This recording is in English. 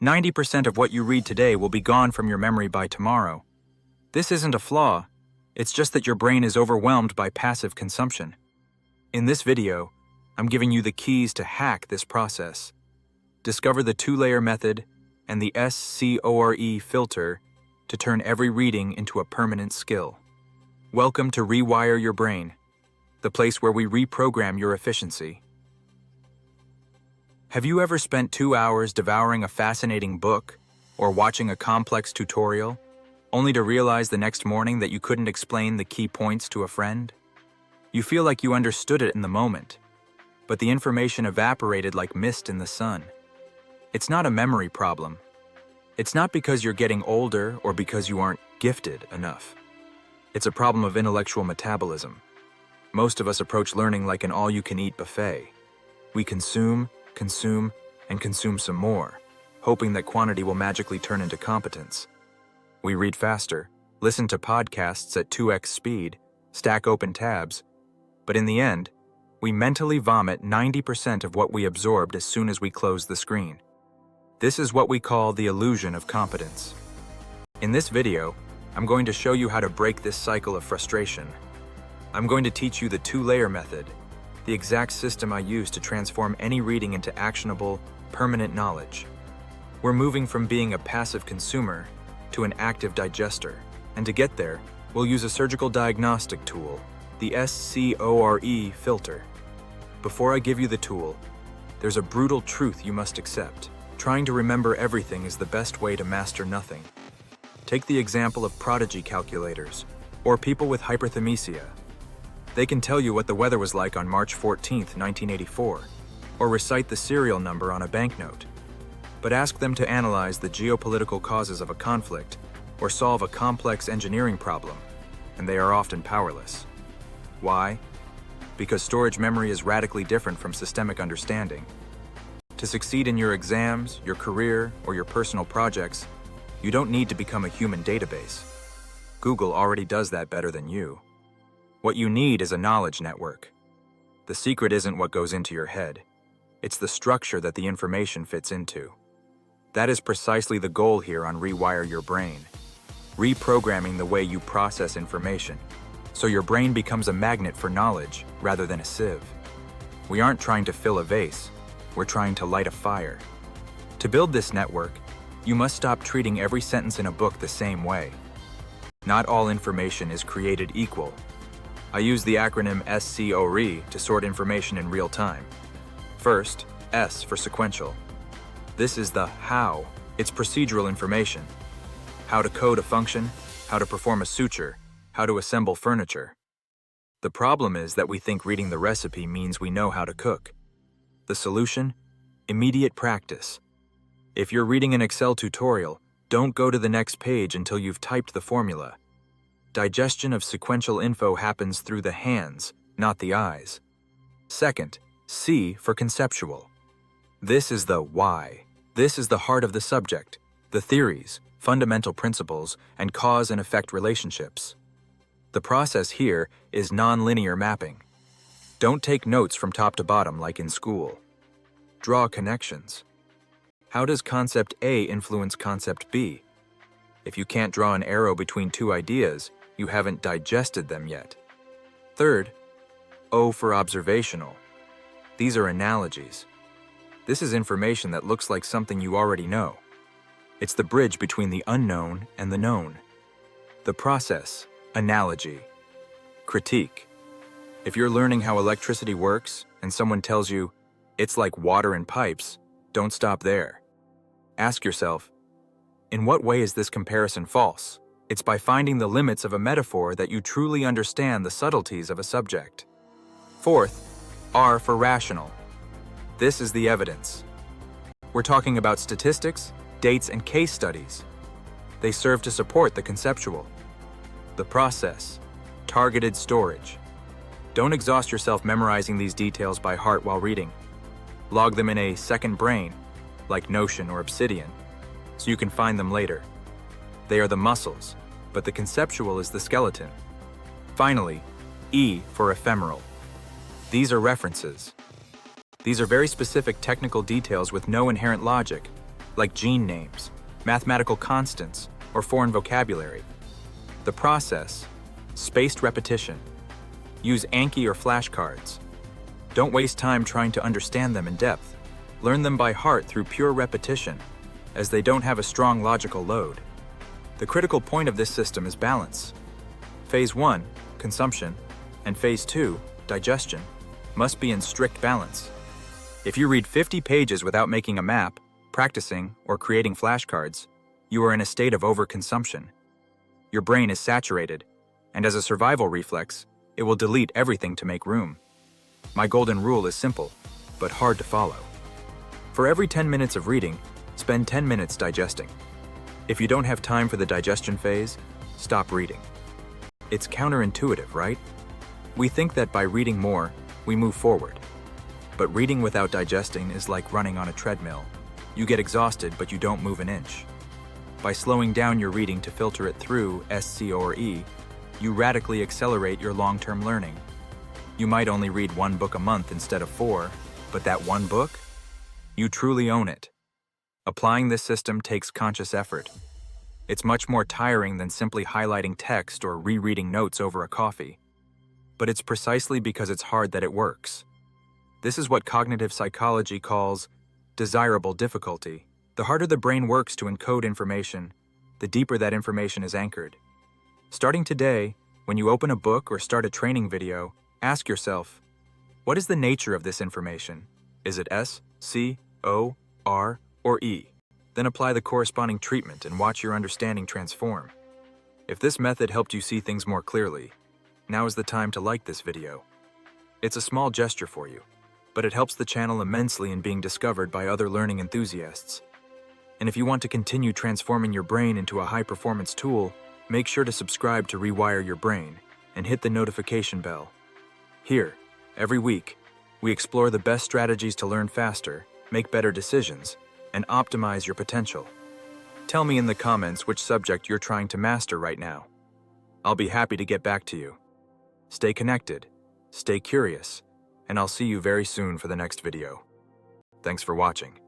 90% of what you read today will be gone from your memory by tomorrow. This isn't a flaw, it's just that your brain is overwhelmed by passive consumption. In this video, I'm giving you the keys to hack this process. Discover the two-layer method and the S.C.O.R.E filter to turn every reading into a permanent skill. Welcome to Rewire Your Brain, the place where we reprogram your efficiency. Have you ever spent 2 hours devouring a fascinating book or watching a complex tutorial, only to realize the next morning that you couldn't explain the key points to a friend? You feel like you understood it in the moment, but the information evaporated like mist in the sun. It's not a memory problem. It's not because you're getting older or because you aren't gifted enough. It's a problem of intellectual metabolism. Most of us approach learning like an all-you-can-eat buffet. We consume, and consume some more, hoping that quantity will magically turn into competence. We read faster, listen to podcasts at 2x speed, stack open tabs, but in the end, we mentally vomit 90% of what we absorbed as soon as we close the screen. This is what we call the illusion of competence. In this video, I'm going to show you how to break this cycle of frustration. I'm going to teach you the two-layer method, the exact system I use to transform any reading into actionable, permanent knowledge. We're moving from being a passive consumer to an active digester, and to get there, we'll use a surgical diagnostic tool, the S.C.O.R.E filter. Before I give you the tool, there's a brutal truth you must accept. Trying to remember everything is the best way to master nothing. Take the example of prodigy calculators, or people with hyperthymesia. They can tell you what the weather was like on March 14, 1984, or recite the serial number on a banknote. But ask them to analyze the geopolitical causes of a conflict, or solve a complex engineering problem, and they are often powerless. Why? Because storage memory is radically different from systemic understanding. To succeed in your exams, your career, or your personal projects, you don't need to become a human database. Google already does that better than you. What you need is a knowledge network. The secret isn't what goes into your head. It's the structure that the information fits into. That is precisely the goal here on Rewire Your Brain. Reprogramming the way you process information, so your brain becomes a magnet for knowledge rather than a sieve. We aren't trying to fill a vase. We're trying to light a fire. To build this network, you must stop treating every sentence in a book the same way. Not all information is created equal. I use the acronym S.C.O.R.E to sort information in real time. First, S for sequential. This is the how. It's procedural information. How to code a function, how to perform a suture, how to assemble furniture. The problem is that we think reading the recipe means we know how to cook. The solution? Immediate practice. If you're reading an Excel tutorial, don't go to the next page until you've typed the formula. Digestion of sequential info happens through the hands, not the eyes. Second, C for conceptual. This is the why. This is the heart of the subject, the theories, fundamental principles, and cause and effect relationships. The process here is nonlinear mapping. Don't take notes from top to bottom like in school. Draw connections. How does concept A influence concept B? If you can't draw an arrow between two ideas, you haven't digested them yet. Third, O for observational. These are analogies. This is information that looks like something you already know. It's the bridge between the unknown and the known. The process, analogy. Critique. If you're learning how electricity works and someone tells you, it's like water in pipes, don't stop there. Ask yourself, in what way is this comparison false? It's by finding the limits of a metaphor that you truly understand the subtleties of a subject. Fourth, R for rational. This is the evidence. We're talking about statistics, dates, and case studies. They serve to support the conceptual. The process, targeted storage. Don't exhaust yourself memorizing these details by heart while reading. Log them in a second brain, like Notion or Obsidian, so you can find them later. They are the muscles, but the conceptual is the skeleton. Finally, E for ephemeral. These are references. These are very specific technical details with no inherent logic, like gene names, mathematical constants, or foreign vocabulary. The process: spaced repetition. Use Anki or flashcards. Don't waste time trying to understand them in depth. Learn them by heart through pure repetition, as they don't have a strong logical load. The critical point of this system is balance. Phase 1, consumption, and Phase 2, digestion, must be in strict balance. If you read 50 pages without making a map, practicing, or creating flashcards, you are in a state of overconsumption. Your brain is saturated, and as a survival reflex, it will delete everything to make room. My golden rule is simple, but hard to follow. For every 10 minutes of reading, spend 10 minutes digesting. If you don't have time for the digestion phase, stop reading. It's counterintuitive, right? We think that by reading more, we move forward. But reading without digesting is like running on a treadmill. You get exhausted, but you don't move an inch. By slowing down your reading to filter it through S.C.O.R.E, you radically accelerate your long-term learning. You might only read 1 book a month instead of 4, but that 1 book? You truly own it. Applying this system takes conscious effort. It's much more tiring than simply highlighting text or rereading notes over a coffee. But it's precisely because it's hard that it works. This is what cognitive psychology calls desirable difficulty. The harder the brain works to encode information, the deeper that information is anchored. Starting today, when you open a book or start a training video, ask yourself, what is the nature of this information? Is it S, C, O, R, or E? Then apply the corresponding treatment and watch your understanding transform. If this method helped you see things more clearly, now is the time to like this video. It's a small gesture for you, but it helps the channel immensely in being discovered by other learning enthusiasts. And if you want to continue transforming your brain into a high-performance tool, make sure to subscribe to Rewire Your Brain and hit the notification bell. Here, every week, we explore the best strategies to learn faster, make better decisions, and optimize your potential. Tell me in the comments which subject you're trying to master right now. I'll be happy to get back to you. Stay connected, stay curious, and I'll see you very soon for the next video. Thanks for watching.